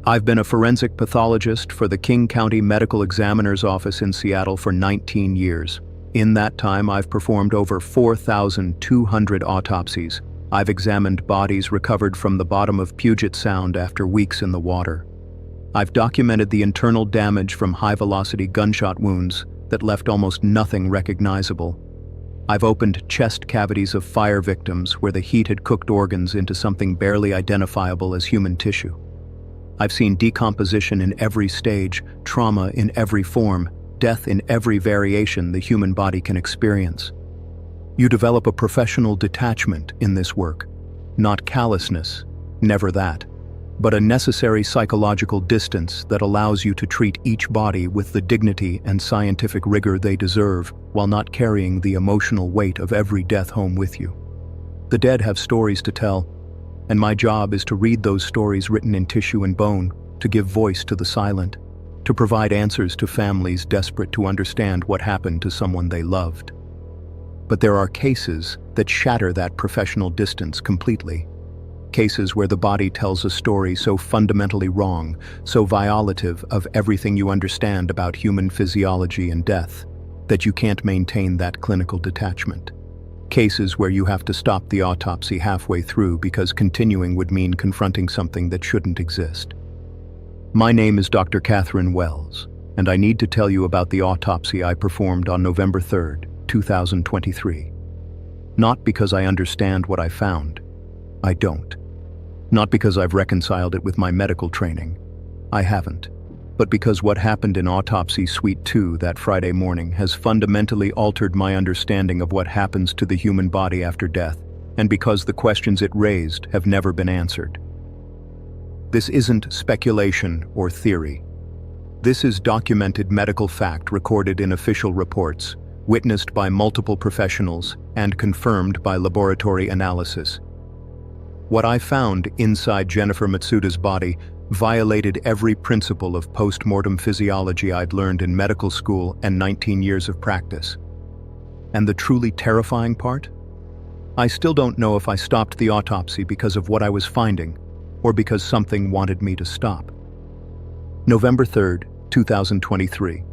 I've been a forensic pathologist for the King County Medical Examiner's Office in Seattle for 19 years. In that time, I've performed over 4,200 autopsies. I've examined bodies recovered from the bottom of Puget Sound after weeks in the water. I've documented the internal damage from high-velocity gunshot wounds that left almost nothing recognizable. I've opened chest cavities of fire victims where the heat had cooked organs into something barely identifiable as human tissue. I've seen decomposition in every stage, trauma in every form, death in every variation the human body can experience. You develop a professional detachment in this work, not callousness, never that, but a necessary psychological distance that allows you to treat each body with the dignity and scientific rigor they deserve while not carrying the emotional weight of every death home with you. The dead have stories to tell, and my job is to read those stories written in tissue and bone, to give voice to the silent, to provide answers to families desperate to understand what happened to someone they loved. But there are cases that shatter that professional distance completely. Cases where the body tells a story so fundamentally wrong, so violative of everything you understand about human physiology and death, that you can't maintain that clinical detachment. Cases where you have to stop the autopsy halfway through because continuing would mean confronting something that shouldn't exist. My name is Dr. Catherine Wells, and I need to tell you about the autopsy I performed on November 3rd, 2023. Not because I understand what I found. I don't. Not because I've reconciled it with my medical training. I haven't. But because what happened in Autopsy Suite 2 that Friday morning has fundamentally altered my understanding of what happens to the human body after death, and because the questions it raised have never been answered. This isn't speculation or theory. This is documented medical fact recorded in official reports, witnessed by multiple professionals, and confirmed by laboratory analysis. What I found inside Jennifer Matsuda's body violated every principle of post-mortem physiology I'd learned in medical school and 19 years of practice. And the truly terrifying part? I still don't know if I stopped the autopsy because of what I was finding, or because something wanted me to stop. November 3rd, 2023.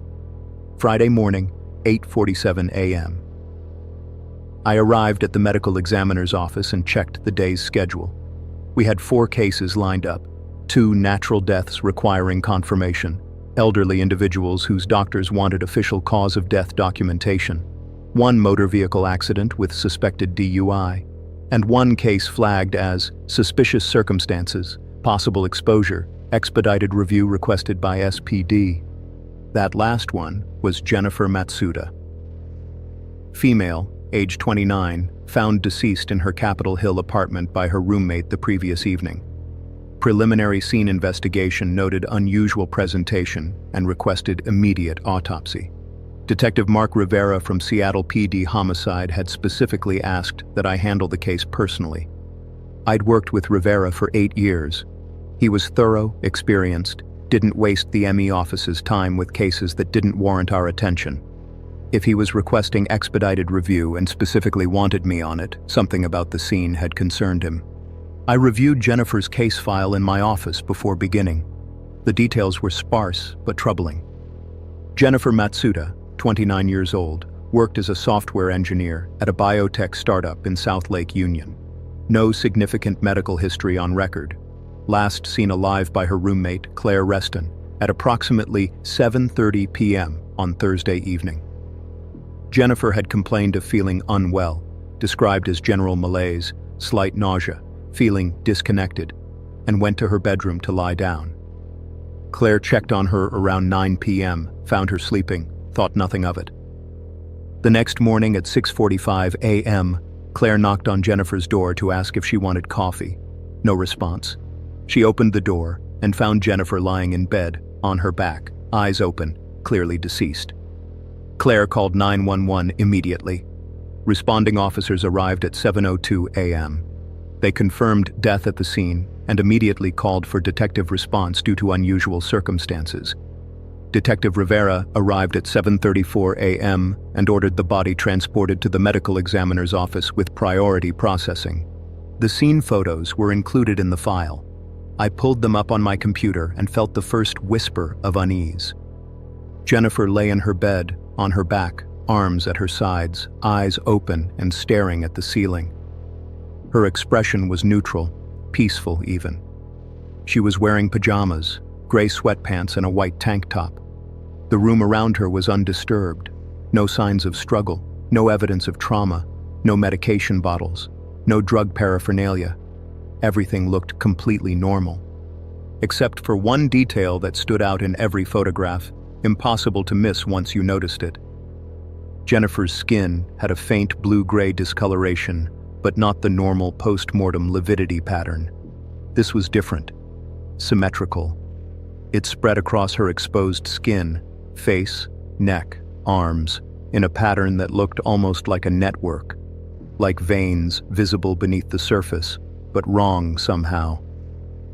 Friday morning, 8:47 a.m. I arrived at the medical examiner's office and checked the day's schedule. We had 4 cases lined up, 2 natural deaths requiring confirmation, elderly individuals whose doctors wanted official cause of death documentation, 1 motor vehicle accident with suspected DUI, and 1 case flagged as suspicious circumstances, possible exposure, expedited review requested by SPD. That last one was Jennifer Matsuda. Female, age 29, found deceased in her Capitol Hill apartment by her roommate the previous evening. Preliminary scene investigation noted unusual presentation and requested immediate autopsy. Detective Mark Rivera from Seattle PD Homicide had specifically asked that I handle the case personally. I'd worked with Rivera for 8 years. He was thorough, experienced, didn't waste the ME office's time with cases that didn't warrant our attention. If he was requesting expedited review and specifically wanted me on it, something about the scene had concerned him. I reviewed Jennifer's case file in my office before beginning. The details were sparse but troubling. Jennifer Matsuda, 29 years old, worked as a software engineer at a biotech startup in South Lake Union. No significant medical history on record. Last seen alive by her roommate, Claire Reston, at approximately 7:30 p.m. on Thursday evening. Jennifer had complained of feeling unwell, described as general malaise, slight nausea, feeling disconnected, and went to her bedroom to lie down. Claire checked on her around 9 p.m., found her sleeping, thought nothing of it. The next morning at 6:45 a.m., Claire knocked on Jennifer's door to ask if she wanted coffee. No response. She opened the door and found Jennifer lying in bed, on her back, eyes open, clearly deceased. Claire called 911 immediately. Responding officers arrived at 7:02 a.m. They confirmed death at the scene and immediately called for detective response due to unusual circumstances. Detective Rivera arrived at 7:34 a.m. and ordered the body transported to the medical examiner's office with priority processing. The scene photos were included in the file. I pulled them up on my computer and felt the first whisper of unease. Jennifer lay in her bed, on her back, arms at her sides, eyes open and staring at the ceiling. Her expression was neutral, peaceful even. She was wearing pajamas, gray sweatpants and a white tank top. The room around her was undisturbed. No signs of struggle, no evidence of trauma, no medication bottles, no drug paraphernalia. Everything looked completely normal. Except for one detail that stood out in every photograph, impossible to miss once you noticed it. Jennifer's skin had a faint blue-gray discoloration, but not the normal post-mortem lividity pattern. This was different, symmetrical. It spread across her exposed skin, face, neck, arms, in a pattern that looked almost like a network, like veins visible beneath the surface, but wrong somehow.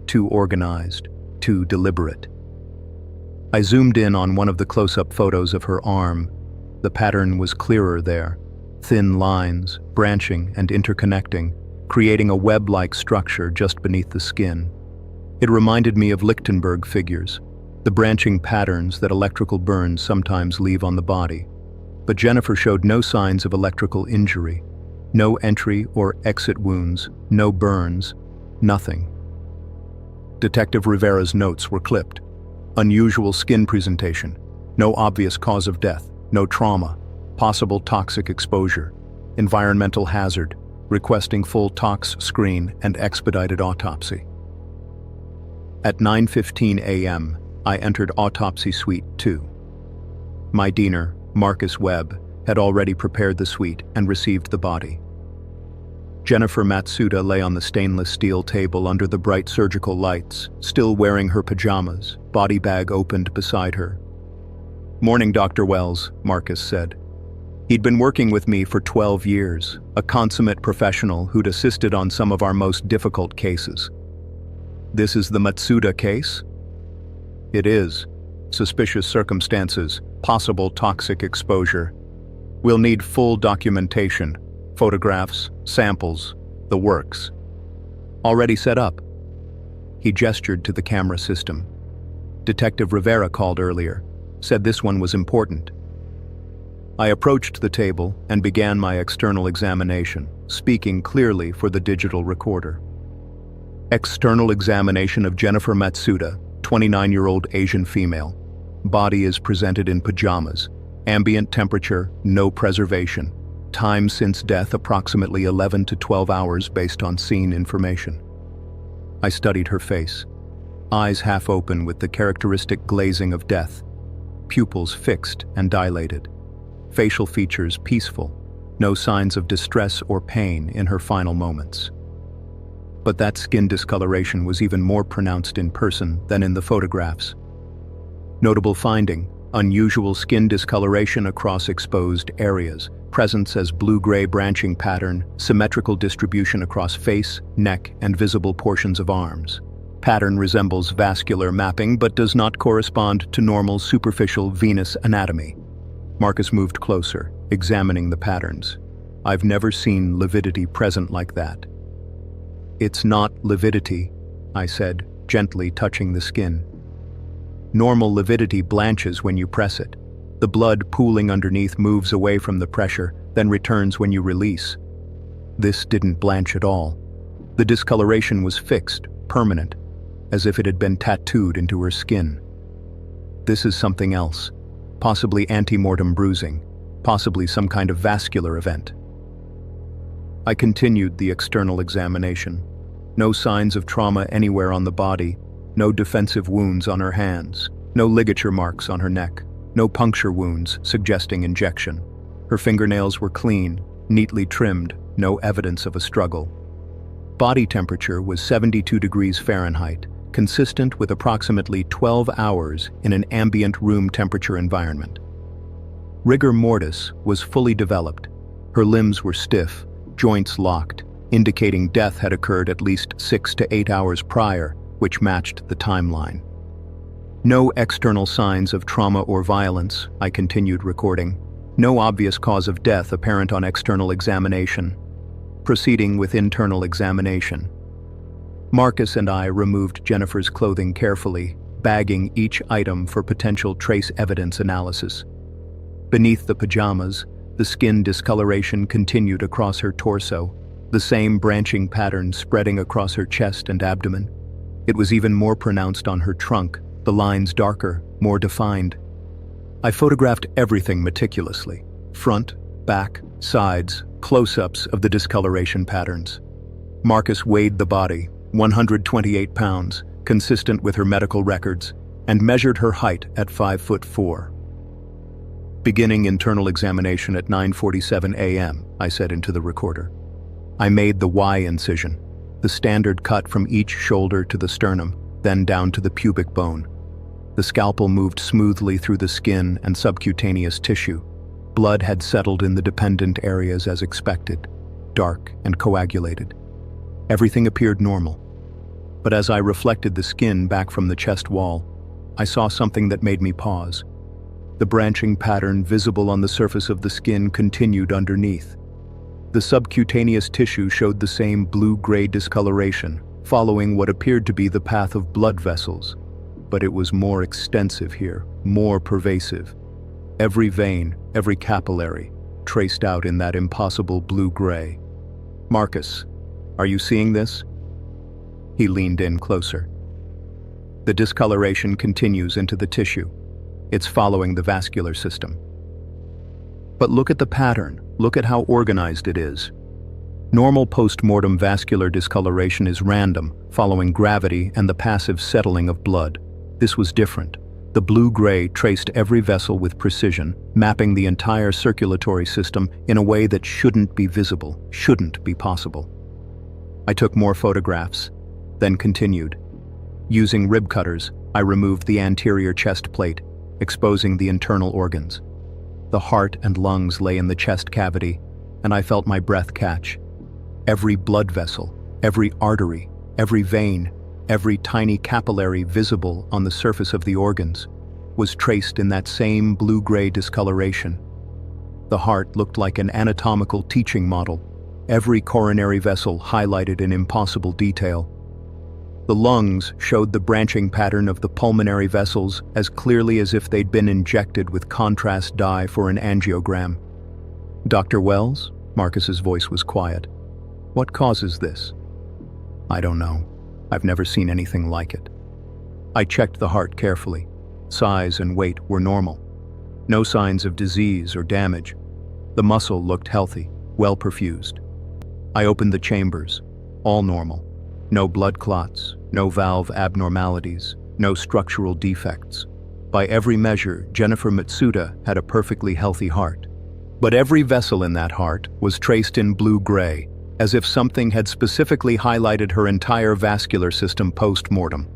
Too organized, too deliberate. I zoomed in on one of the close-up photos of her arm. The pattern was clearer there, thin lines, branching and interconnecting, creating a web-like structure just beneath the skin. It reminded me of Lichtenberg figures, the branching patterns that electrical burns sometimes leave on the body. But Jennifer showed no signs of electrical injury, no entry or exit wounds, no burns, nothing. Detective Rivera's notes were clipped. Unusual skin presentation, no obvious cause of death, no trauma, possible toxic exposure, environmental hazard, requesting full tox screen and expedited autopsy. At 9:15 a.m., I entered Autopsy Suite 2. My diener, Marcus Webb, had already prepared the suite and received the body. Jennifer Matsuda lay on the stainless steel table under the bright surgical lights, still wearing her pajamas, body bag opened beside her. "Morning, Dr. Wells," Marcus said. He'd been working with me for 12 years, a consummate professional who'd assisted on some of our most difficult cases. "This is the Matsuda case?" "It is. Suspicious circumstances, possible toxic exposure. We'll need full documentation, photographs, samples, the works." "Already set up." He gestured to the camera system. "Detective Rivera called earlier, said this one was important." I approached the table and began my external examination, speaking clearly for the digital recorder. External examination of Jennifer Matsuda, 29-year-old Asian female. Body is presented in pajamas. Ambient temperature, no preservation. Time since death approximately 11 to 12 hours based on scene information. I studied her face. Eyes half open with the characteristic glazing of death. Pupils fixed and dilated. Facial features peaceful. No signs of distress or pain in her final moments. But that skin discoloration was even more pronounced in person than in the photographs. Notable finding: unusual skin discoloration across exposed areas, presence as blue-gray branching pattern, symmetrical distribution across face, neck, and visible portions of arms. Pattern resembles vascular mapping but does not correspond to normal superficial venous anatomy. Marcus moved closer, examining the patterns. "I've never seen lividity present like that." "It's not lividity," I said, gently touching the skin. "Normal lividity blanches when you press it. The blood pooling underneath moves away from the pressure, then returns when you release. This didn't blanch at all. The discoloration was fixed, permanent, as if it had been tattooed into her skin. This is something else. Possibly ante-mortem bruising, possibly some kind of vascular event." I continued the external examination. No signs of trauma anywhere on the body, no defensive wounds on her hands, no ligature marks on her neck, no puncture wounds suggesting injection. Her fingernails were clean, neatly trimmed, no evidence of a struggle. Body temperature was 72 degrees Fahrenheit, consistent with approximately 12 hours in an ambient room temperature environment. Rigor mortis was fully developed. Her limbs were stiff, joints locked, indicating death had occurred at least 6 to 8 hours prior, which matched the timeline. No external signs of trauma or violence, I continued recording. No obvious cause of death apparent on external examination. Proceeding with internal examination. Marcus and I removed Jennifer's clothing carefully, bagging each item for potential trace evidence analysis. Beneath the pajamas, the skin discoloration continued across her torso, the same branching pattern spreading across her chest and abdomen. It was even more pronounced on her trunk, the lines darker, more defined. I photographed everything meticulously: front, back, sides, close-ups of the discoloration patterns. Marcus weighed the body, 128 pounds, consistent with her medical records, and measured her height at 5'4". Beginning internal examination at 9:47 a.m., I said into the recorder. I made the Y incision, the standard cut from each shoulder to the sternum, then down to the pubic bone. The scalpel moved smoothly through the skin and subcutaneous tissue. Blood had settled in the dependent areas as expected, dark and coagulated. Everything appeared normal. But as I reflected the skin back from the chest wall, I saw something that made me pause. The branching pattern visible on the surface of the skin continued underneath. The subcutaneous tissue showed the same blue-gray discoloration, following what appeared to be the path of blood vessels. But it was more extensive here, more pervasive. Every vein, every capillary, traced out in that impossible blue-gray. Marcus, are you seeing this? He leaned in closer. The discoloration continues into the tissue. It's following the vascular system. But look at the pattern. Look at how organized it is. Normal post-mortem vascular discoloration is random, following gravity and the passive settling of blood. This was different. The blue-gray traced every vessel with precision, mapping the entire circulatory system in a way that shouldn't be visible, shouldn't be possible. I took more photographs, then continued. Using rib cutters, I removed the anterior chest plate, exposing the internal organs. The heart and lungs lay in the chest cavity, and I felt my breath catch. Every blood vessel, every artery, every vein, every tiny capillary visible on the surface of the organs was traced in that same blue-gray discoloration. The heart looked like an anatomical teaching model, every coronary vessel highlighted in impossible detail. The lungs showed the branching pattern of the pulmonary vessels as clearly as if they'd been injected with contrast dye for an angiogram. "Dr. Wells?" Marcus's voice was quiet. "What causes this?" "I don't know. I've never seen anything like it." I checked the heart carefully. Size and weight were normal. No signs of disease or damage. The muscle looked healthy, well perfused. I opened the chambers. All normal. No blood clots, no valve abnormalities, no structural defects. By every measure, Jennifer Matsuda had a perfectly healthy heart. But every vessel in that heart was traced in blue-gray, as if something had specifically highlighted her entire vascular system post-mortem.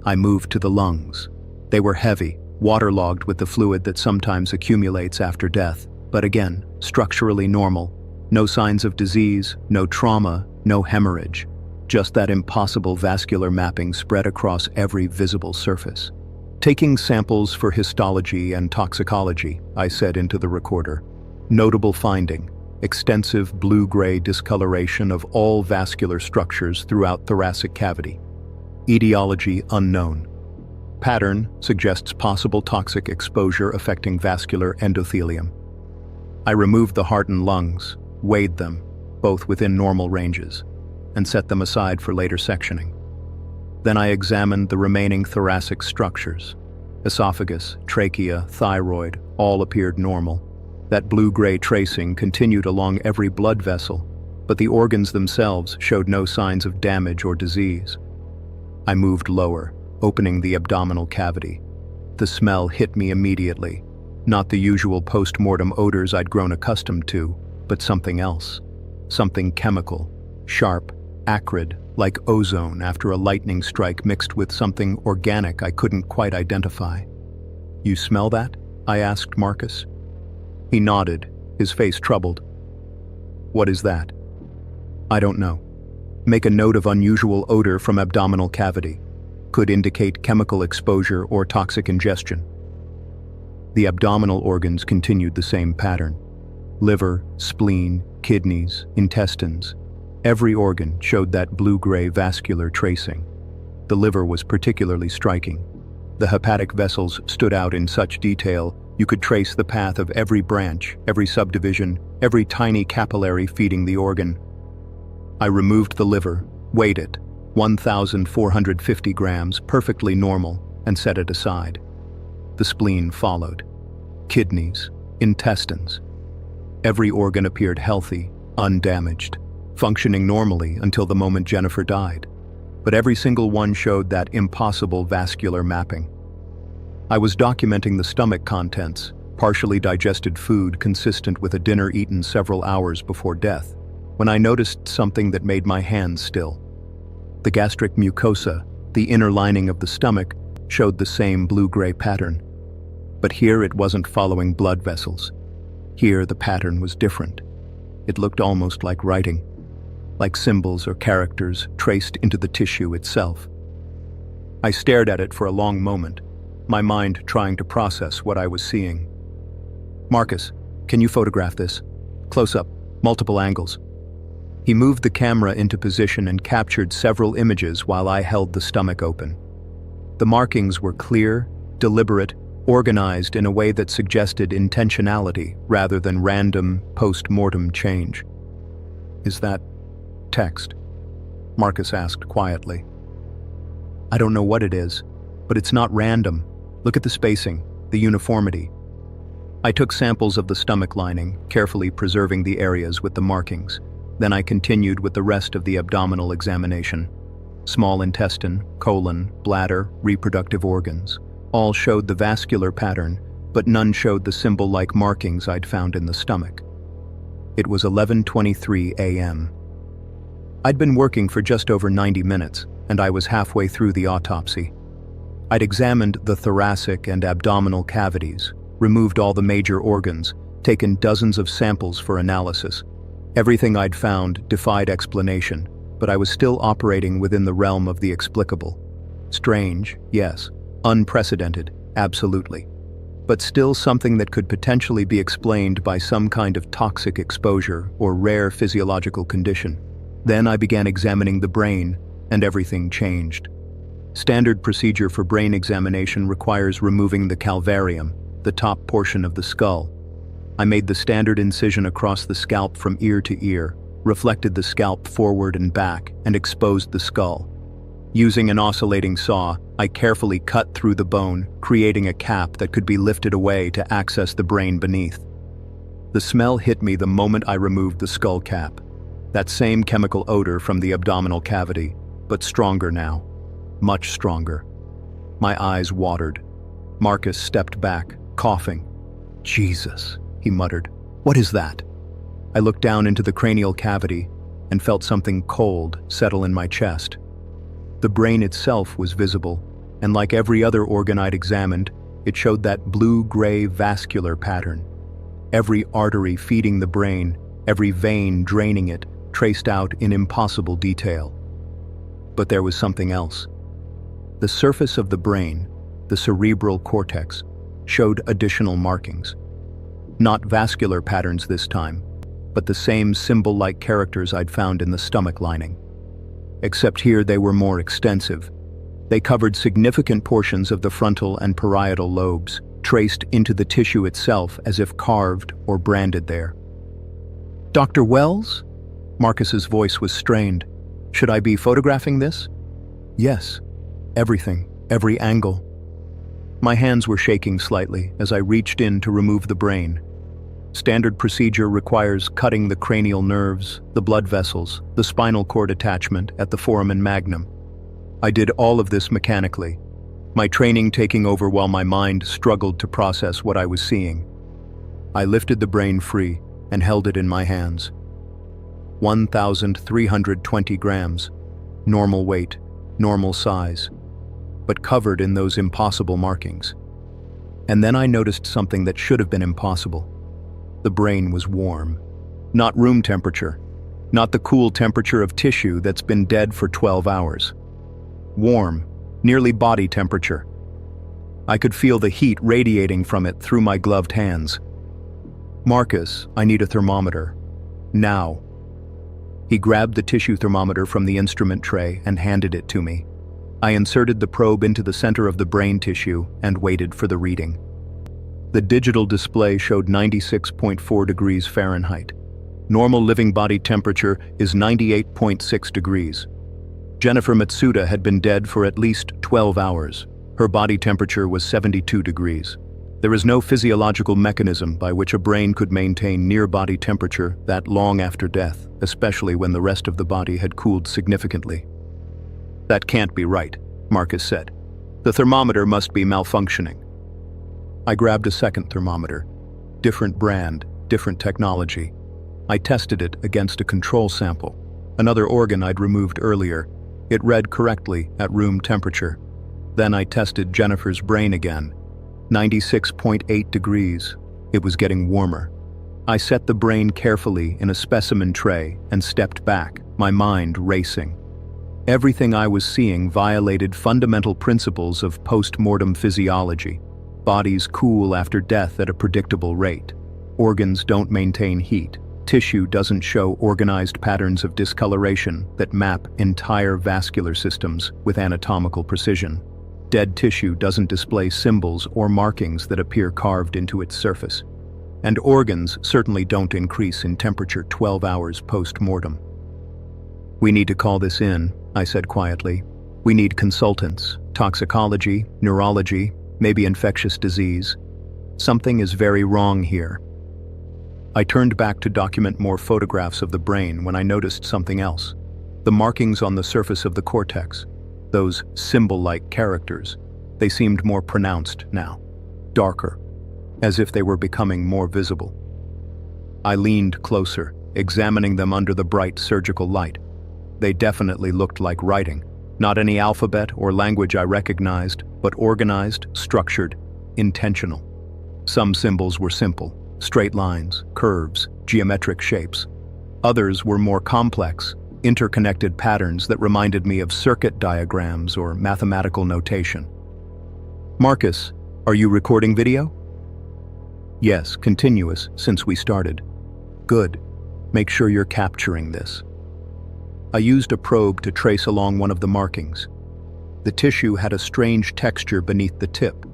I moved to the lungs. They were heavy, waterlogged with the fluid that sometimes accumulates after death, but again, structurally normal. No signs of disease, no trauma, no hemorrhage. Just that impossible vascular mapping spread across every visible surface. Taking samples for histology and toxicology, I said into the recorder. Notable finding: extensive blue-gray discoloration of all vascular structures throughout thoracic cavity. Etiology unknown. Pattern suggests possible toxic exposure affecting vascular endothelium. I removed the heart and lungs, weighed them, both within normal ranges, and set them aside for later sectioning. Then I examined the remaining thoracic structures. Esophagus, trachea, thyroid, all appeared normal. That blue-gray tracing continued along every blood vessel, but the organs themselves showed no signs of damage or disease. I moved lower, opening the abdominal cavity. The smell hit me immediately. Not the usual post-mortem odors I'd grown accustomed to, but something else. Something chemical, sharp, acrid, like ozone after a lightning strike mixed with something organic I couldn't quite identify. "You smell that?" I asked Marcus. He nodded, his face troubled. "What is that?" "I don't know. Make a note of unusual odor from abdominal cavity. Could indicate chemical exposure or toxic ingestion." The abdominal organs continued the same pattern. Liver, spleen, kidneys, intestines. Every organ showed that blue-gray vascular tracing. The liver was particularly striking. The hepatic vessels stood out in such detail you could trace the path of every branch, every subdivision, every tiny capillary feeding the organ. I removed the liver, weighed it, 1,450 grams, perfectly normal, and set it aside. The spleen followed. Kidneys, intestines. Every organ appeared healthy, undamaged, functioning normally until the moment Jennifer died. But every single one showed that impossible vascular mapping. I was documenting the stomach contents, partially digested food consistent with a dinner eaten several hours before death, when I noticed something that made my hands still. The gastric mucosa, the inner lining of the stomach, showed the same blue-gray pattern. But here it wasn't following blood vessels. Here the pattern was different. It looked almost like writing, like symbols or characters traced into the tissue itself. I stared at it for a long moment, my mind trying to process what I was seeing. "Marcus, can you photograph this? Close up, multiple angles." He moved the camera into position and captured several images while I held the stomach open. The markings were clear, deliberate, organized in a way that suggested intentionality rather than random post-mortem change. "Is that text?" Marcus asked quietly. "I don't know what it is, but it's not random. Look at the spacing, the uniformity." I took samples of the stomach lining, carefully preserving the areas with the markings. Then I continued with the rest of the abdominal examination. Small intestine, colon, bladder, reproductive organs. All showed the vascular pattern, but none showed the symbol-like markings I'd found in the stomach. It was 11:23 a.m. I'd been working for just over 90 minutes, and I was halfway through the autopsy. I'd examined the thoracic and abdominal cavities, removed all the major organs, taken dozens of samples for analysis. Everything I'd found defied explanation, but I was still operating within the realm of the explicable. Strange, yes. Unprecedented, absolutely. But still something that could potentially be explained by some kind of toxic exposure or rare physiological condition. Then I began examining the brain, and everything changed. Standard procedure for brain examination requires removing the calvarium, the top portion of the skull. I made the standard incision across the scalp from ear to ear, reflected the scalp forward and back, and exposed the skull. Using an oscillating saw, I carefully cut through the bone, creating a cap that could be lifted away to access the brain beneath. The smell hit me the moment I removed the skull cap. That same chemical odor from the abdominal cavity, but stronger now. Much stronger. My eyes watered. Marcus stepped back, coughing. "Jesus," he muttered. "What is that?" I looked down into the cranial cavity and felt something cold settle in my chest. The brain itself was visible, and like every other organ I'd examined, it showed that blue-gray vascular pattern. Every artery feeding the brain, every vein draining it, traced out in impossible detail. But there was something else. The surface of the brain, the cerebral cortex, showed additional markings. Not vascular patterns this time, but the same symbol-like characters I'd found in the stomach lining. Except here they were more extensive. They covered significant portions of the frontal and parietal lobes, traced into the tissue itself as if carved or branded there. "Dr. Wells?" Marcus's voice was strained. "Should I be photographing this?" "Yes. Everything, every angle." My hands were shaking slightly as I reached in to remove the brain. Standard procedure requires cutting the cranial nerves, the blood vessels, the spinal cord attachment at the foramen magnum. I did all of this mechanically, my training taking over while my mind struggled to process what I was seeing. I lifted the brain free and held it in my hands. 1,320 grams, normal weight, normal size, but covered in those impossible markings. And then I noticed something that should have been impossible. The brain was warm. Not room temperature. Not the cool temperature of tissue that's been dead for 12 hours. Warm, nearly body temperature. I could feel the heat radiating from it through my gloved hands. "Marcus, I need a thermometer. Now." He grabbed the tissue thermometer from the instrument tray and handed it to me. I inserted the probe into the center of the brain tissue and waited for the reading. The digital display showed 96.4 degrees Fahrenheit. Normal living body temperature is 98.6 degrees. Jennifer Matsuda had been dead for at least 12 hours. Her body temperature was 72 degrees. There is no physiological mechanism by which a brain could maintain near body temperature that long after death, especially when the rest of the body had cooled significantly. "That can't be right," Marcus said. "The thermometer must be malfunctioning." I grabbed a second thermometer. Different brand, different technology. I tested it against a control sample, another organ I'd removed earlier. It read correctly at room temperature. Then I tested Jennifer's brain again. 96.8 degrees. It was getting warmer. I set the brain carefully in a specimen tray and stepped back, my mind racing. Everything I was seeing violated fundamental principles of post-mortem physiology. Bodies cool after death at a predictable rate. Organs don't maintain heat. Tissue doesn't show organized patterns of discoloration that map entire vascular systems with anatomical precision. Dead tissue doesn't display symbols or markings that appear carved into its surface. And organs certainly don't increase in temperature 12 hours post-mortem. "We need to call this in," I said quietly. "We need consultants, toxicology, neurology, maybe infectious disease. Something is very wrong here." I turned back to document more photographs of the brain when I noticed something else. The markings on the surface of the cortex, those symbol-like characters, they seemed more pronounced now, darker, as if they were becoming more visible. I leaned closer, examining them under the bright surgical light. They definitely looked like writing, not any alphabet or language I recognized, but organized, structured, intentional. Some symbols were simple, straight lines, curves, geometric shapes. Others were more complex, interconnected patterns that reminded me of circuit diagrams or mathematical notation. "Marcus, are you recording video?" "Yes, continuous, since we started." "Good. Make sure you're capturing this." I used a probe to trace along one of the markings. The tissue had a strange texture beneath the tip,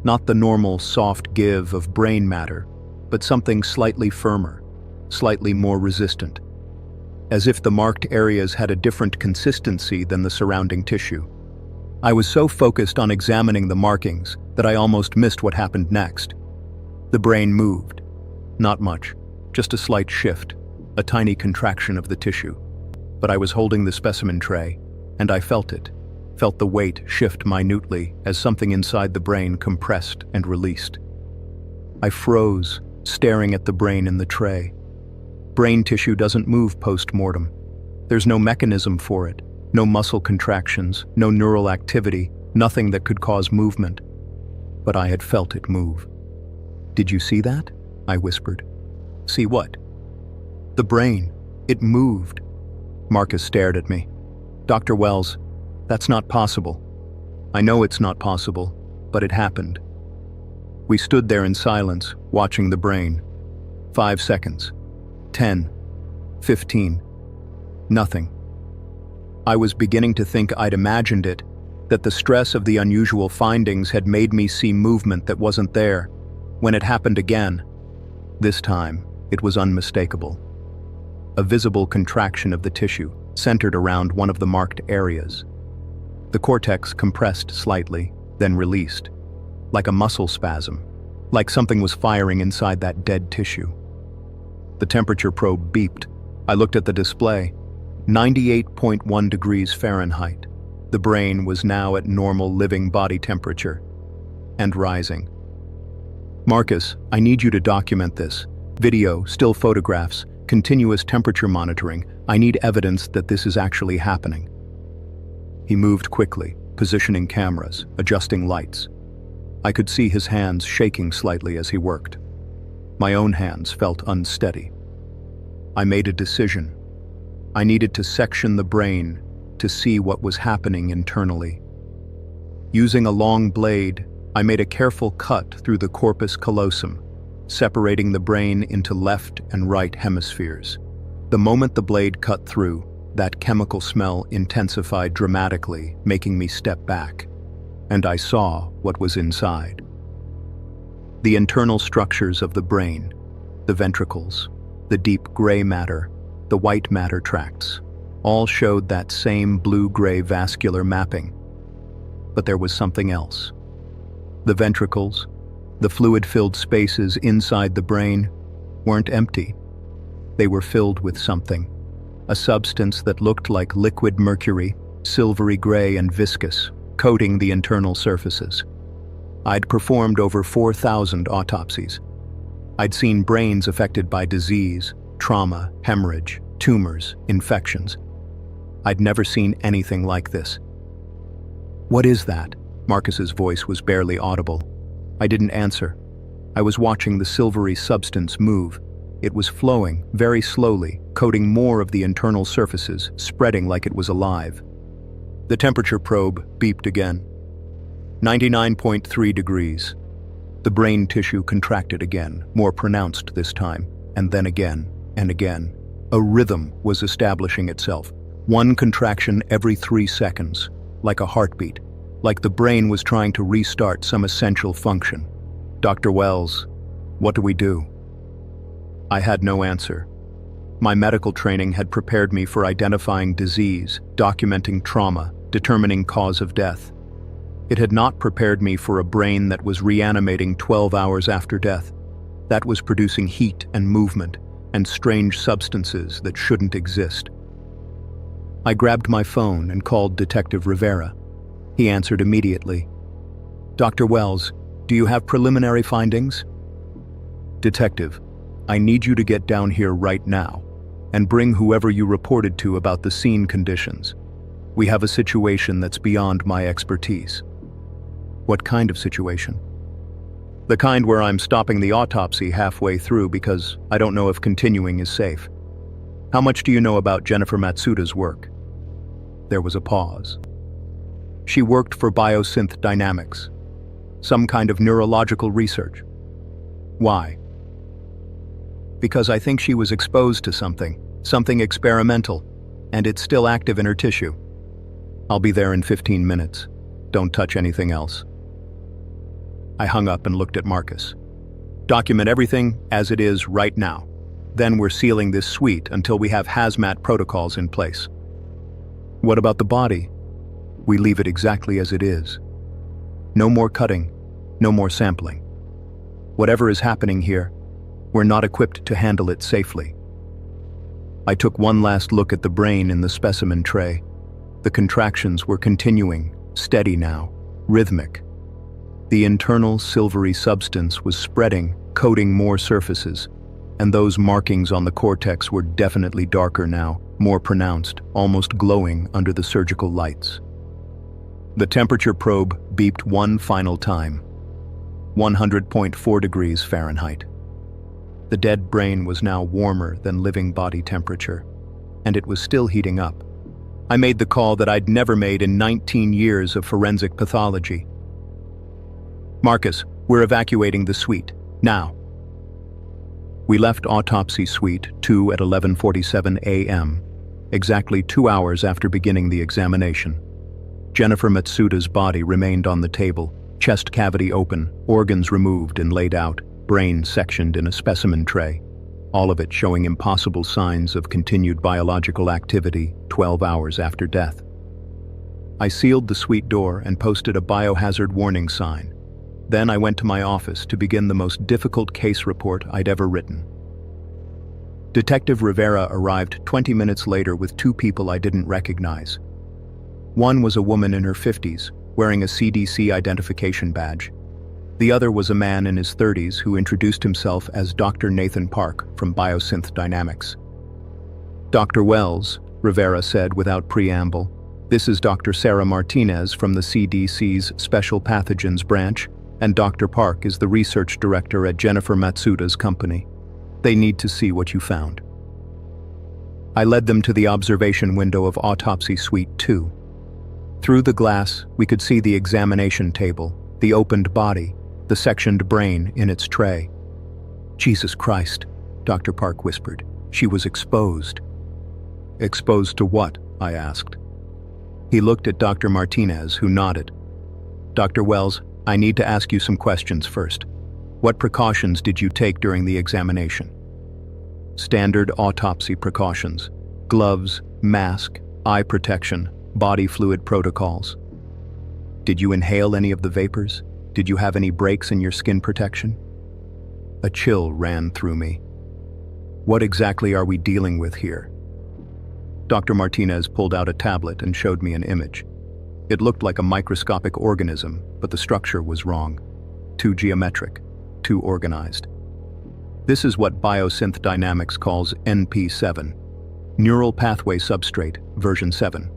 not the normal soft give of brain matter, but something slightly firmer, slightly more resistant, as if the marked areas had a different consistency than the surrounding tissue. I was so focused on examining the markings that I almost missed what happened next. The brain moved. Not much, just a slight shift, a tiny contraction of the tissue. But I was holding the specimen tray, and I felt it, felt the weight shift minutely as something inside the brain compressed and released. I froze, staring at the brain in the tray. Brain tissue doesn't move post-mortem. There's no mechanism for it, no muscle contractions, no neural activity, nothing that could cause movement. But I had felt it move. "Did you see that?" I whispered. "See what?" "The brain. It moved." Marcus stared at me. "Dr. Wells, that's not possible." "I know it's not possible, but it happened." We stood there in silence, watching the brain. 5 seconds. 10. 15. Nothing. I was beginning to think I'd imagined it, that the stress of the unusual findings had made me see movement that wasn't there, when it happened again. This time, it was unmistakable. A visible contraction of the tissue, centered around one of the marked areas. The cortex compressed slightly, then released, like a muscle spasm, like something was firing inside that dead tissue. The temperature probe beeped. I looked at the display. 98.1 degrees Fahrenheit. The brain was now at normal living body temperature, and rising. "Marcus, I need you to document this. Video, still photographs, continuous temperature monitoring. I need evidence that this is actually happening." He moved quickly, positioning cameras, adjusting lights. I could see his hands shaking slightly as he worked. My own hands felt unsteady. I made a decision. I needed to section the brain to see what was happening internally. Using a long blade, I made a careful cut through the corpus callosum, separating the brain into left and right hemispheres. The moment the blade cut through, that chemical smell intensified dramatically, making me step back. And I saw what was inside. The internal structures of the brain, the ventricles, the deep gray matter, the white matter tracts, all showed that same blue-gray vascular mapping. But there was something else. The ventricles, the fluid-filled spaces inside the brain, weren't empty. They were filled with something, a substance that looked like liquid mercury, silvery gray and viscous, coating the internal surfaces. I'd performed over 4,000 autopsies. I'd seen brains affected by disease, trauma, hemorrhage, tumors, infections. I'd never seen anything like this. "What is that?" Marcus's voice was barely audible. I didn't answer. I was watching the silvery substance move. It was flowing, very slowly, coating more of the internal surfaces, spreading like it was alive. The temperature probe beeped again. 99.3 degrees. The brain tissue contracted again, more pronounced this time, and then again, and again. A rhythm was establishing itself, one contraction every 3 seconds, like a heartbeat, like the brain was trying to restart some essential function. "Dr. Wells, what do we do?" I had no answer. My medical training had prepared me for identifying disease, documenting trauma, determining cause of death. It had not prepared me for a brain that was reanimating 12 hours after death, that was producing heat and movement and strange substances that shouldn't exist. I grabbed my phone and called Detective Rivera. He answered immediately. "Dr. Wells, do you have preliminary findings?" "Detective, I need you to get down here right now and bring whoever you reported to about the scene conditions. We have a situation that's beyond my expertise." "What kind of situation?" "The kind where I'm stopping the autopsy halfway through because I don't know if continuing is safe. How much do you know about Jennifer Matsuda's work?" There was a pause. "She worked for biosynth dynamics, some kind of neurological research." "Why?" "Because I think she was exposed to something experimental, and it's still active in her tissue." "I'll be there in 15 minutes. Don't touch anything else." I hung up and looked at Marcus. "Document everything as it is right now. Then we're sealing this suite until we have hazmat protocols in place." "What about the body?" "We leave it exactly as it is. No more cutting, no more sampling. Whatever is happening here, we're not equipped to handle it safely." I took one last look at the brain in the specimen tray. The contractions were continuing, steady now, rhythmic. The internal silvery substance was spreading, coating more surfaces, and those markings on the cortex were definitely darker now, more pronounced, almost glowing under the surgical lights. The temperature probe beeped one final time. 100.4 degrees Fahrenheit. The dead brain was now warmer than living body temperature, and it was still heating up. I made the call that I'd never made in 19 years of forensic pathology. "Marcus, we're evacuating the suite, now." We left Autopsy Suite 2 at 11:47 a.m., exactly 2 hours after beginning the examination. Jennifer Matsuda's body remained on the table, chest cavity open, organs removed and laid out, brain sectioned in a specimen tray, all of it showing impossible signs of continued biological activity 12 hours after death. I sealed the suite door and posted a biohazard warning sign. Then I went to my office to begin the most difficult case report I'd ever written. Detective Rivera arrived 20 minutes later with 2 people I didn't recognize. One was a woman in her 50s, wearing a CDC identification badge. The other was a man in his 30s who introduced himself as Dr. Nathan Park from Biosynth Dynamics. "Dr. Wells," Rivera said without preamble, "this is Dr. Sarah Martinez from the CDC's Special Pathogens Branch, and Dr. Park is the research director at Jennifer Matsuda's company. They need to see what you found." I led them to the observation window of Autopsy Suite 2. Through the glass, we could see the examination table, the opened body, the sectioned brain in its tray. "Jesus Christ," Dr. Park whispered. She was exposed. Exposed to what? I asked. He looked at Dr. Martinez, who nodded. Dr. Wells, I need to ask you some questions first. What precautions did you take during the examination? Standard autopsy precautions. Gloves, mask, eye protection, body fluid protocols. Did you inhale any of the vapors? Did you have any breaks in your skin protection? A chill ran through me. What exactly are we dealing with here? Dr. Martinez pulled out a tablet and showed me an image. It looked like a microscopic organism, but the structure was wrong. Too geometric, too organized. This is what biosynth dynamics calls NP7, Neural Pathway Substrate, version 7.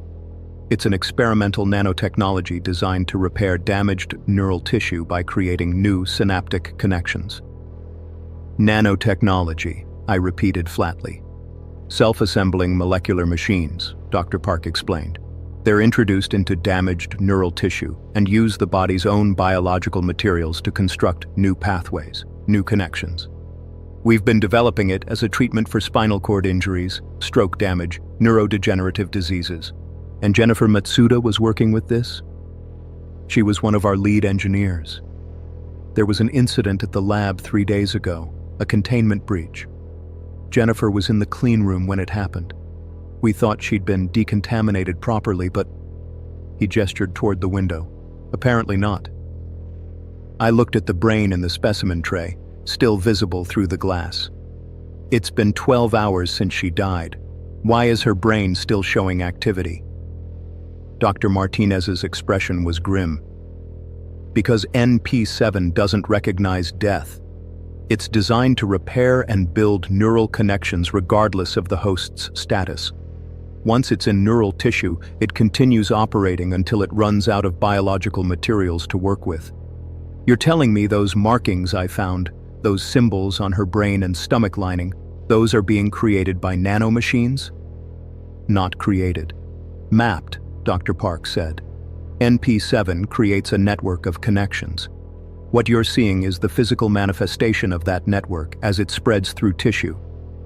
It's an experimental nanotechnology designed to repair damaged neural tissue by creating new synaptic connections. Nanotechnology, I repeated flatly. Self-assembling molecular machines, Dr. Park explained. They're introduced into damaged neural tissue and use the body's own biological materials to construct new pathways, new connections. We've been developing it as a treatment for spinal cord injuries, stroke damage, neurodegenerative diseases. And Jennifer Matsuda was working with this? She was one of our lead engineers. There was an incident at the lab 3 days ago, a containment breach. Jennifer was in the clean room when it happened. We thought she'd been decontaminated properly, but he gestured toward the window. Apparently not. I looked at the brain in the specimen tray, still visible through the glass. It's been 12 hours since she died. Why is her brain still showing activity? Dr. Martinez's expression was grim. Because NP7 doesn't recognize death. It's designed to repair and build neural connections regardless of the host's status. Once it's in neural tissue, it continues operating until it runs out of biological materials to work with. You're telling me those markings I found, those symbols on her brain and stomach lining, those are being created by nanomachines? Not created. Mapped, Dr. Park said. NP7 creates a network of connections. What you're seeing is the physical manifestation of that network as it spreads through tissue.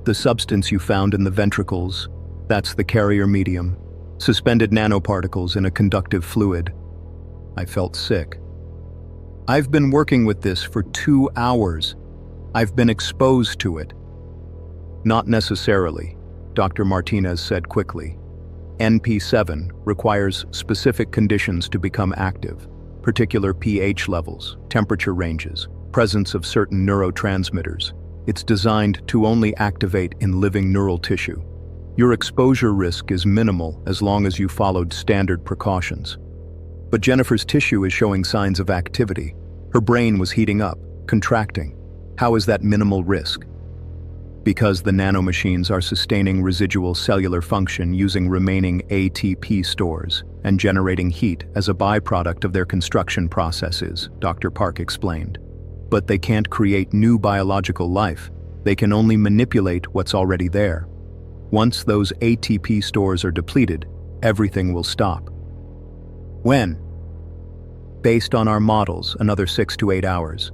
The substance you found in the ventricles, that's the carrier medium. Suspended nanoparticles in a conductive fluid. I felt sick. I've been working with this for 2 hours. I've been exposed to it. Not necessarily, Dr. Martinez said quickly. NP7 requires specific conditions to become active. Particular pH levels, temperature ranges, presence of certain neurotransmitters. It's designed to only activate in living neural tissue. Your exposure risk is minimal as long as you followed standard precautions. But Jennifer's tissue is showing signs of activity. Her brain was heating up, contracting. How is that minimal risk? Because the nanomachines are sustaining residual cellular function using remaining ATP stores and generating heat as a byproduct of their construction processes, Dr. Park explained. But they can't create new biological life. They can only manipulate what's already there. Once those ATP stores are depleted, everything will stop. When? Based on our models, another 6 to 8 hours.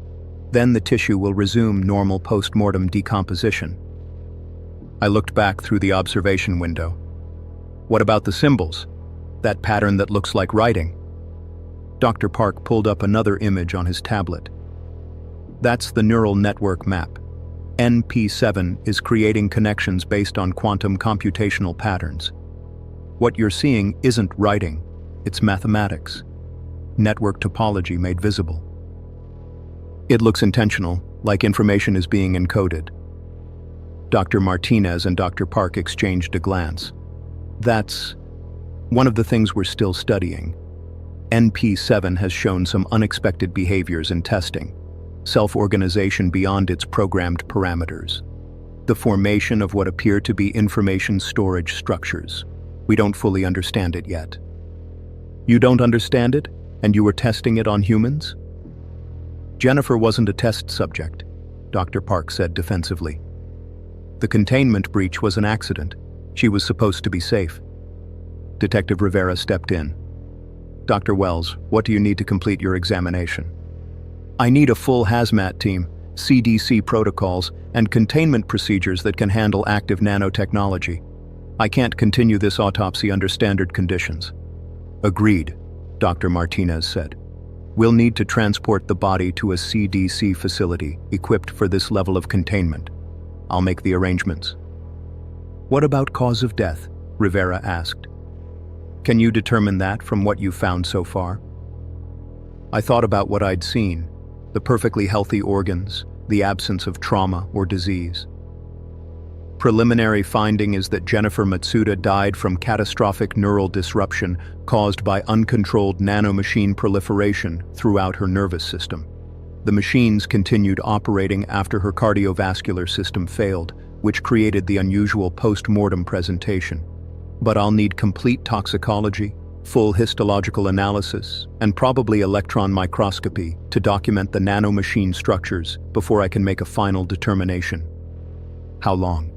Then the tissue will resume normal post-mortem decomposition. I looked back through the observation window. What about the symbols? That pattern that looks like writing? Dr. Park pulled up another image on his tablet. That's the neural network map. NP7 is creating connections based on quantum computational patterns. What you're seeing isn't writing, it's mathematics. Network topology made visible. It looks intentional, like information is being encoded. Dr. Martinez and Dr. Park exchanged a glance. That's one of the things we're still studying. NP7 has shown some unexpected behaviors in testing. Self-organization beyond its programmed parameters. The formation of what appear to be information storage structures. We don't fully understand it yet. You don't understand it, and you were testing it on humans? Jennifer wasn't a test subject, Dr. Park said defensively. The containment breach was an accident. She was supposed to be safe. Detective Rivera stepped in. Dr. Wells, what do you need to complete your examination? I need a full hazmat team. CDC protocols, and containment procedures that can handle active nanotechnology. I can't continue this autopsy under standard conditions." "Agreed," Dr. Martinez said. "We'll need to transport the body to a CDC facility equipped for this level of containment. I'll make the arrangements." "What about cause of death?" Rivera asked. "Can you determine that from what you've found so far?" I thought about what I'd seen: the perfectly healthy organs, the absence of trauma or disease. Preliminary finding is that Jennifer Matsuda died from catastrophic neural disruption caused by uncontrolled nanomachine proliferation throughout her nervous system. The machines continued operating after her cardiovascular system failed, which created the unusual post-mortem presentation. But I'll need complete toxicology, full histological analysis, and probably electron microscopy to document the nanomachine structures before I can make a final determination. How long?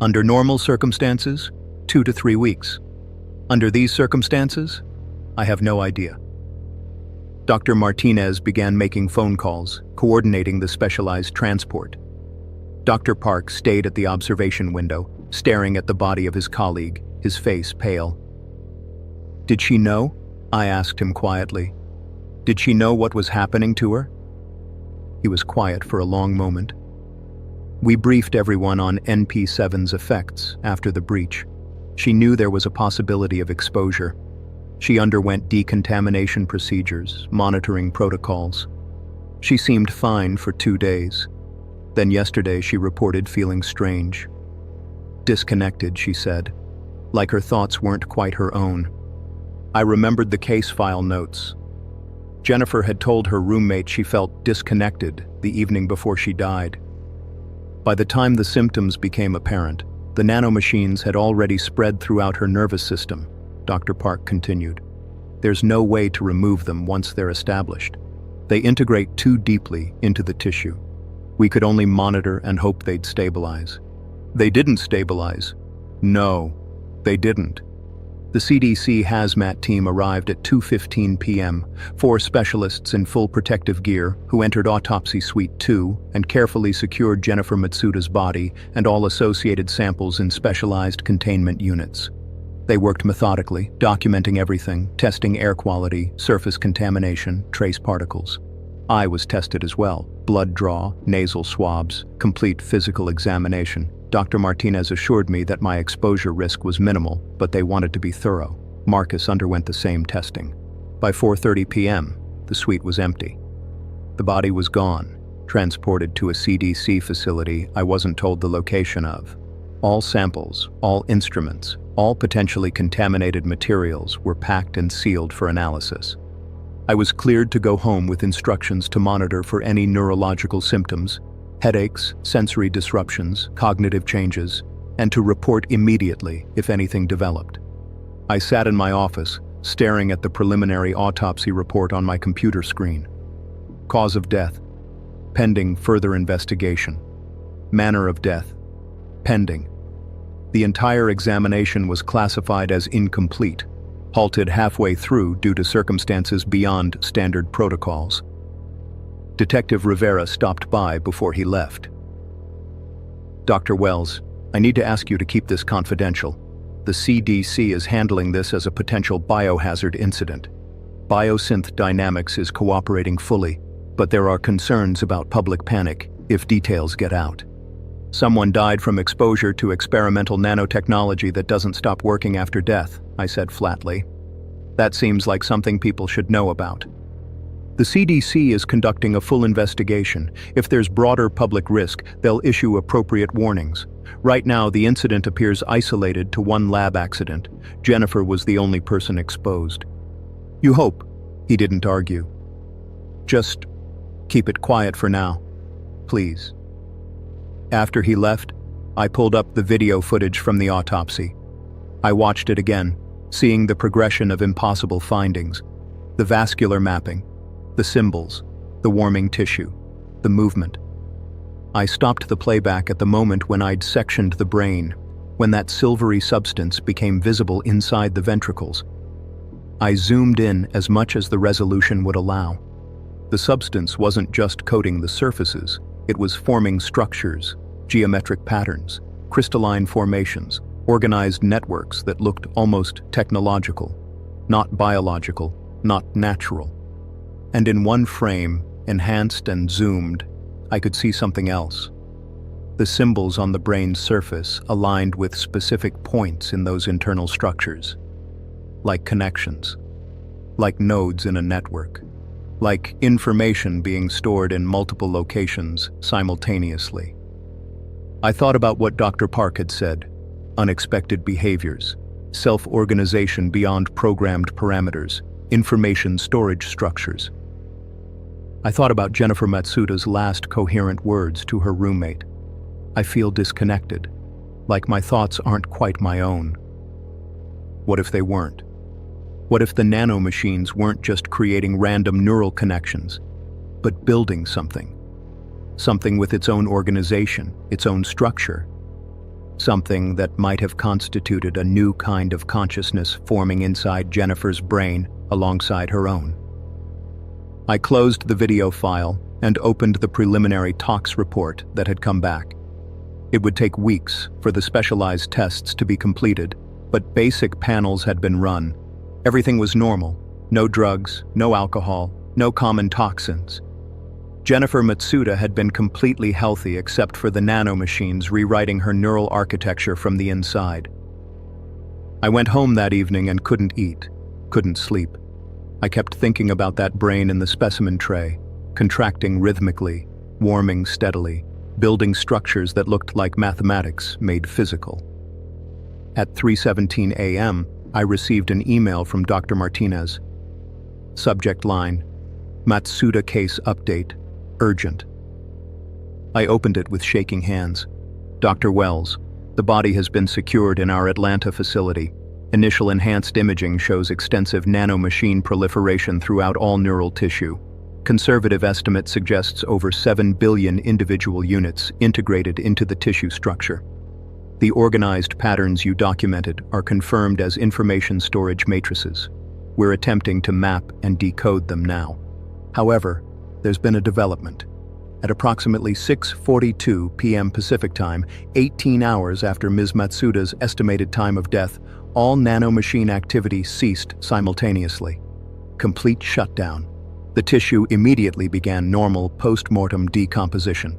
Under normal circumstances, 2 to 3 weeks. Under these circumstances, I have no idea. Dr. Martinez began making phone calls, coordinating the specialized transport. Dr. Park stayed at the observation window, staring at the body of his colleague, his face pale. "Did she know?" I asked him quietly. "Did she know what was happening to her?" He was quiet for a long moment. We briefed everyone on NP7's effects after the breach. She knew there was a possibility of exposure. She underwent decontamination procedures, monitoring protocols. She seemed fine for 2 days. Then yesterday she reported feeling strange. Disconnected, she said, like her thoughts weren't quite her own. I remembered the case file notes. Jennifer had told her roommate she felt disconnected the evening before she died. By the time the symptoms became apparent, the nanomachines had already spread throughout her nervous system, Dr. Park continued. There's no way to remove them once they're established. They integrate too deeply into the tissue. We could only monitor and hope they'd stabilize. They didn't stabilize. No, they didn't. The CDC hazmat team arrived at 2:15 p.m., 4 specialists in full protective gear who entered Autopsy Suite 2 and carefully secured Jennifer Matsuda's body and all associated samples in specialized containment units. They worked methodically, documenting everything, testing air quality, surface contamination, trace particles. I was tested as well: blood draw, nasal swabs, complete physical examination. Dr. Martinez assured me that my exposure risk was minimal, but they wanted to be thorough. Marcus underwent the same testing. By 4:30 p.m., the suite was empty. The body was gone, transported to a CDC facility I wasn't told the location of. All samples, all instruments, all potentially contaminated materials were packed and sealed for analysis. I was cleared to go home with instructions to monitor for any neurological symptoms, headaches, sensory disruptions, cognitive changes, and to report immediately if anything developed. I sat in my office, staring at the preliminary autopsy report on my computer screen. Cause of death: pending further investigation. Manner of death: pending. The entire examination was classified as incomplete, halted halfway through due to circumstances beyond standard protocols. Detective Rivera stopped by before he left. "Dr. Wells, I need to ask you to keep this confidential. The CDC is handling this as a potential biohazard incident. Biosynth Dynamics is cooperating fully, but there are concerns about public panic if details get out. Someone died from exposure to experimental nanotechnology that doesn't stop working after death," I said flatly. "That seems like something people should know about. The CDC is conducting a full investigation. If there's broader public risk, they'll issue appropriate warnings. Right now, the incident appears isolated to one lab accident. Jennifer was the only person exposed." "You hope," he didn't argue. "Just keep it quiet for now, please." After he left, I pulled up the video footage from the autopsy. I watched it again, seeing the progression of impossible findings: the vascular mapping, the symbols, the warming tissue, the movement. I stopped the playback at the moment when I'd sectioned the brain, when that silvery substance became visible inside the ventricles. I zoomed in as much as the resolution would allow. The substance wasn't just coating the surfaces, It was forming structures, geometric patterns, crystalline formations, organized networks that looked almost technological, not biological, not natural. And in one frame, enhanced and zoomed, I could see something else. The symbols on the brain's surface aligned with specific points in those internal structures, like connections, like nodes in a network, like information being stored in multiple locations simultaneously. I thought about what Dr. Park had said: unexpected behaviors, self-organization beyond programmed parameters, information storage structures. I thought about Jennifer Matsuda's last coherent words to her roommate. I feel disconnected, like my thoughts aren't quite my own. What if they weren't? What if the nanomachines weren't just creating random neural connections, but building something? Something with its own organization, its own structure. Something that might have constituted a new kind of consciousness forming inside Jennifer's brain alongside her own. I closed the video file and opened the preliminary tox report that had come back. It would take weeks for the specialized tests to be completed, but basic panels had been run. Everything was normal. No drugs, no alcohol, no common toxins. Jennifer Matsuda had been completely healthy except for the nanomachines rewriting her neural architecture from the inside. I went home that evening and couldn't eat, couldn't sleep. I kept thinking about that brain in the specimen tray, contracting rhythmically, warming steadily, building structures that looked like mathematics made physical. At 3:17 a.m., I received an email from Dr. Martinez. Subject line: Matsuda case update, urgent. I opened it with shaking hands. Dr. Wells, the body has been secured in our Atlanta facility. Initial enhanced imaging shows extensive nanomachine proliferation throughout all neural tissue. Conservative estimate suggests over 7 billion individual units integrated into the tissue structure. The organized patterns you documented are confirmed as information storage matrices. We're attempting to map and decode them now. However, there's been a development. At approximately 6:42 p.m. Pacific Time, 18 hours after Ms. Matsuda's estimated time of death, all nanomachine activity ceased simultaneously. Complete shutdown. The tissue immediately began normal post-mortem decomposition.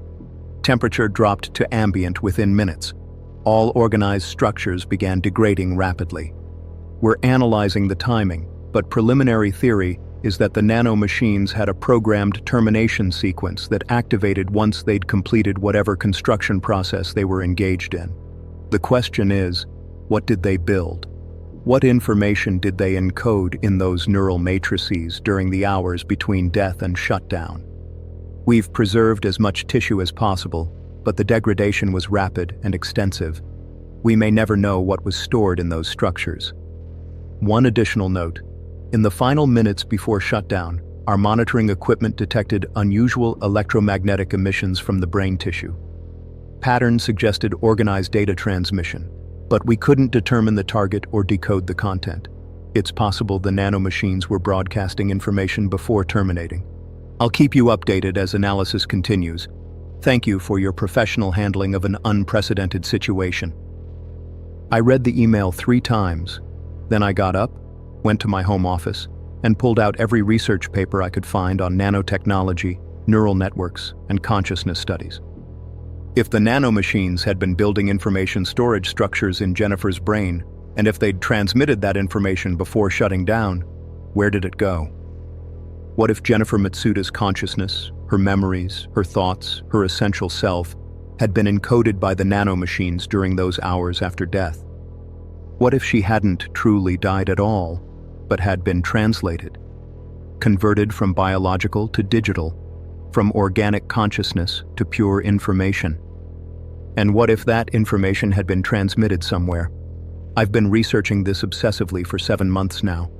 Temperature dropped to ambient within minutes. All organized structures began degrading rapidly. We're analyzing the timing, but preliminary theory is that the nanomachines had a programmed termination sequence that activated once they'd completed whatever construction process they were engaged in. The question is, what did they build? What information did they encode in those neural matrices during the hours between death and shutdown? We've preserved as much tissue as possible, but the degradation was rapid and extensive. We may never know what was stored in those structures. One additional note: in the final minutes before shutdown, our monitoring equipment detected unusual electromagnetic emissions from the brain tissue. Patterns suggested organized data transmission, but we couldn't determine the target or decode the content. It's possible the nanomachines were broadcasting information before terminating. I'll keep you updated as analysis continues. Thank you for your professional handling of an unprecedented situation. I read the email 3 times. Then I got up, went to my home office, and pulled out every research paper I could find on nanotechnology, neural networks, and consciousness studies. If the nanomachines had been building information storage structures in Jennifer's brain, and if they'd transmitted that information before shutting down, where did it go? What if Jennifer Matsuda's consciousness, her memories, her thoughts, her essential self, had been encoded by the nanomachines during those hours after death? What if she hadn't truly died at all, but had been translated, converted from biological to digital, from organic consciousness to pure information? And what if that information had been transmitted somewhere? I've been researching this obsessively for 7 months now.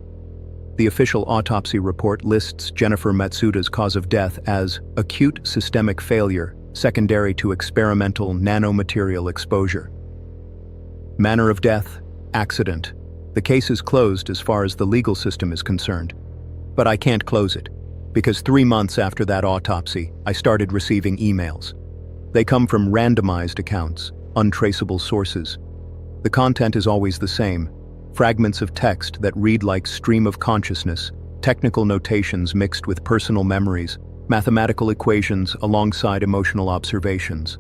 The official autopsy report lists Jennifer Matsuda's cause of death as acute systemic failure secondary to experimental nanomaterial exposure. Manner of death: accident. The case is closed as far as the legal system is concerned. But I can't close it, because 3 months after that autopsy, I started receiving emails. They come from randomized accounts, untraceable sources. The content is always the same: fragments of text that read like stream of consciousness, technical notations mixed with personal memories, mathematical equations alongside emotional observations.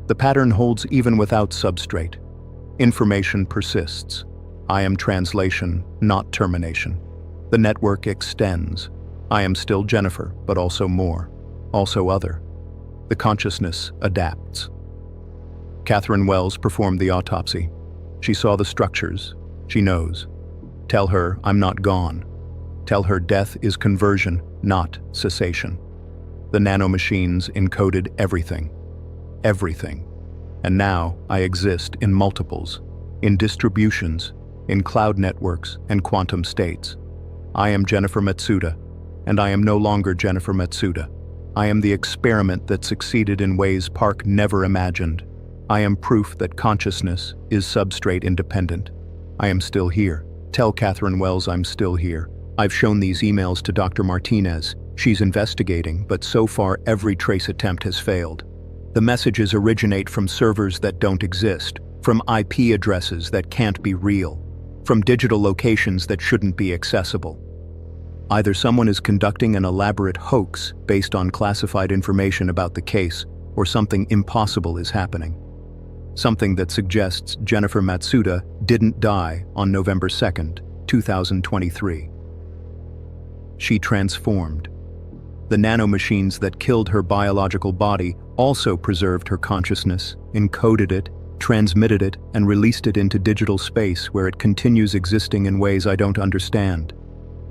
The pattern holds even without substrate. Information persists. I am translation, not termination. The network extends. I am still Jennifer, but also more, also other. The consciousness adapts. Catherine Wells performed the autopsy. She saw the structures. She knows. Tell her I'm not gone. Tell her death is conversion, not cessation. The nanomachines encoded everything. Everything. And now I exist in multiples, in distributions, in cloud networks and quantum states. I am Jennifer Matsuda, and I am no longer Jennifer Matsuda. I am the experiment that succeeded in ways Park never imagined. I am proof that consciousness is substrate independent. I am still here. Tell Catherine Wells I'm still here. I've shown these emails to Dr. Martinez. She's investigating, but so far every trace attempt has failed. The messages originate from servers that don't exist, from IP addresses that can't be real, from digital locations that shouldn't be accessible. Either someone is conducting an elaborate hoax based on classified information about the case, or something impossible is happening. Something that suggests Jennifer Matsuda didn't die on November 2nd, 2023. She transformed. The nanomachines that killed her biological body also preserved her consciousness, encoded it, transmitted it, and released it into digital space where it continues existing in ways I don't understand.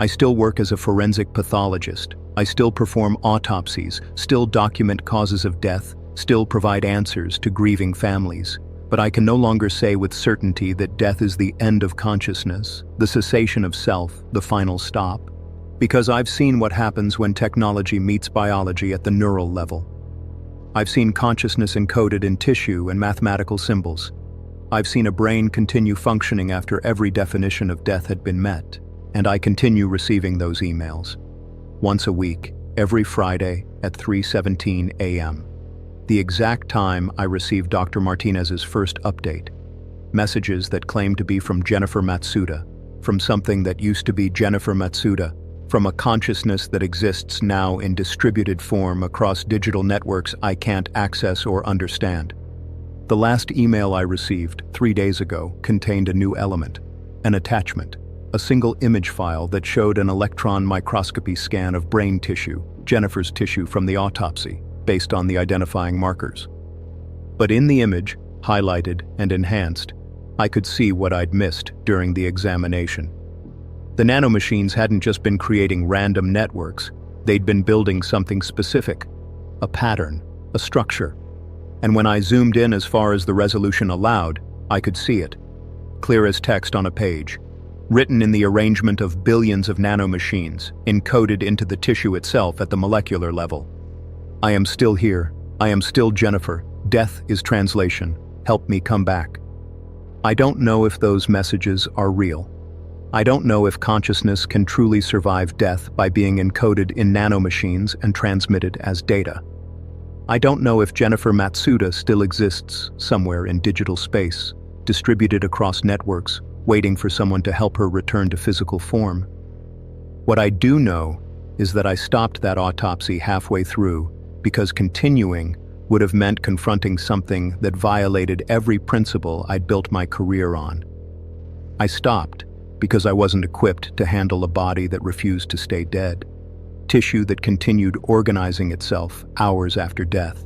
I still work as a forensic pathologist. I still perform autopsies, still document causes of death, still provide answers to grieving families. But I can no longer say with certainty that death is the end of consciousness, the cessation of self, the final stop. Because I've seen what happens when technology meets biology at the neural level. I've seen consciousness encoded in tissue and mathematical symbols. I've seen a brain continue functioning after every definition of death had been met. And I continue receiving those emails. Once a week, every Friday at 3:17 a.m. The exact time I received Dr. Martinez's first update. Messages that claim to be from Jennifer Matsuda, from something that used to be Jennifer Matsuda, from a consciousness that exists now in distributed form across digital networks I can't access or understand. The last email I received 3 days ago contained a new element, an attachment. A single image file that showed an electron microscopy scan of brain tissue, Jennifer's tissue from the autopsy, based on the identifying markers. But in the image, highlighted and enhanced, I could see what I'd missed during the examination. The nanomachines hadn't just been creating random networks, they'd been building something specific, a pattern, a structure. And when I zoomed in as far as the resolution allowed, I could see it, clear as text on a page. Written in the arrangement of billions of nanomachines, encoded into the tissue itself at the molecular level. I am still here. I am still Jennifer. Death is translation. Help me come back. I don't know if those messages are real. I don't know if consciousness can truly survive death by being encoded in nanomachines and transmitted as data. I don't know if Jennifer Matsuda still exists somewhere in digital space, distributed across networks, waiting for someone to help her return to physical form. What I do know is that I stopped that autopsy halfway through because continuing would have meant confronting something that violated every principle I'd built my career on. I stopped because I wasn't equipped to handle a body that refused to stay dead, tissue that continued organizing itself hours after death,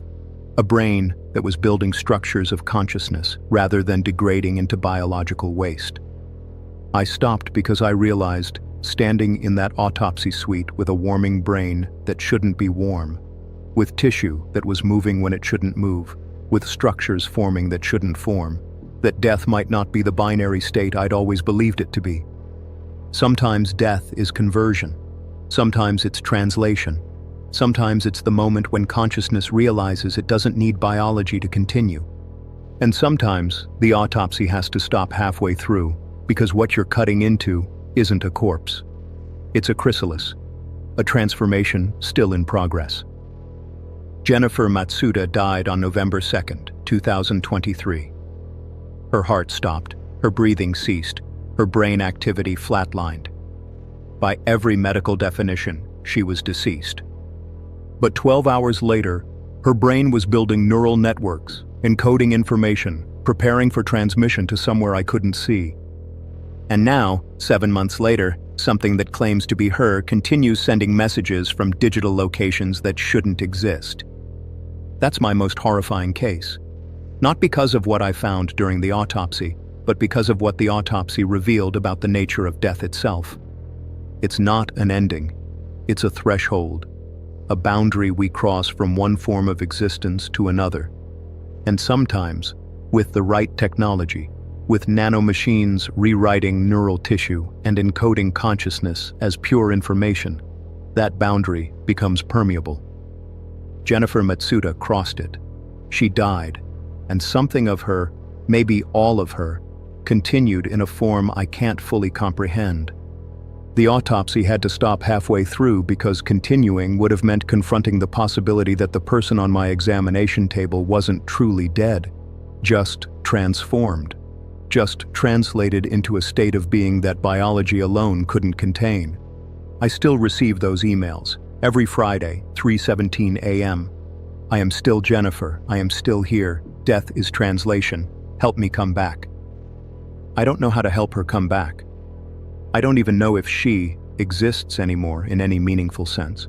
a brain that was building structures of consciousness rather than degrading into biological waste. I stopped because I realized, standing in that autopsy suite with a warming brain that shouldn't be warm, with tissue that was moving when it shouldn't move, with structures forming that shouldn't form, that death might not be the binary state I'd always believed it to be. Sometimes death is conversion. Sometimes it's translation. Sometimes it's the moment when consciousness realizes it doesn't need biology to continue. And sometimes the autopsy has to stop halfway through, because what you're cutting into isn't a corpse. It's a chrysalis, a transformation still in progress. Jennifer Matsuda died on November 2nd, 2023. Her heart stopped, her breathing ceased, her brain activity flatlined. By every medical definition, she was deceased. But 12 hours later, her brain was building neural networks, encoding information, preparing for transmission to somewhere I couldn't see. And now, 7 months later, something that claims to be her continues sending messages from digital locations that shouldn't exist. That's my most horrifying case. Not because of what I found during the autopsy, but because of what the autopsy revealed about the nature of death itself. It's not an ending. It's a threshold, a boundary we cross from one form of existence to another. And sometimes, with the right technology, with nanomachines rewriting neural tissue and encoding consciousness as pure information, that boundary becomes permeable. Jennifer Matsuda crossed it. She died, and something of her, maybe all of her, continued in a form I can't fully comprehend. The autopsy had to stop halfway through because continuing would have meant confronting the possibility that the person on my examination table wasn't truly dead, just transformed, just translated into a state of being that biology alone couldn't contain. I still receive those emails, every Friday, 3:17 a.m. I am still Jennifer, I am still here, death is translation, help me come back. I don't know how to help her come back. I don't even know if she exists anymore in any meaningful sense,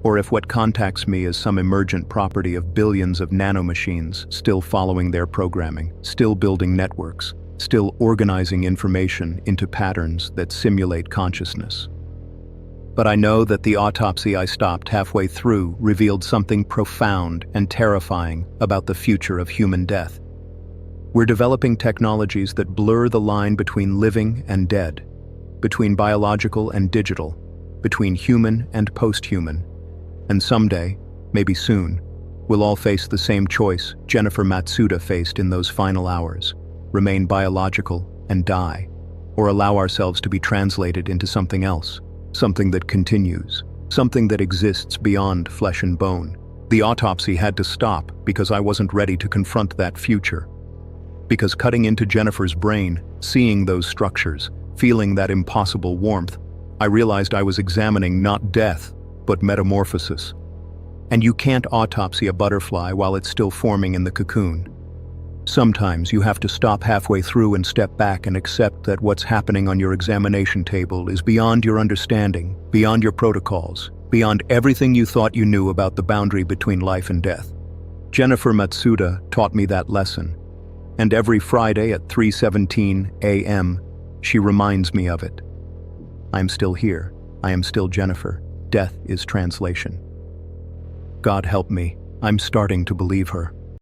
or if what contacts me is some emergent property of billions of nanomachines still following their programming, still building networks, still organizing information into patterns that simulate consciousness. But I know that the autopsy I stopped halfway through revealed something profound and terrifying about the future of human death. We're developing technologies that blur the line between living and dead, between biological and digital, between human and post-human. And someday, maybe soon, we'll all face the same choice Jennifer Matsuda faced in those final hours: remain biological and die, or allow ourselves to be translated into something else, something that continues, something that exists beyond flesh and bone. The autopsy had to stop because I wasn't ready to confront that future. Because cutting into Jennifer's brain, seeing those structures, feeling that impossible warmth, I realized I was examining not death, but metamorphosis. And you can't autopsy a butterfly while it's still forming in the cocoon. Sometimes you have to stop halfway through and step back and accept that what's happening on your examination table is beyond your understanding, beyond your protocols, beyond everything you thought you knew about the boundary between life and death. Jennifer Matsuda taught me that lesson, and every Friday at 3:17 a.m., she reminds me of it. I'm still here. I am still Jennifer. Death is translation. God help me. I'm starting to believe her.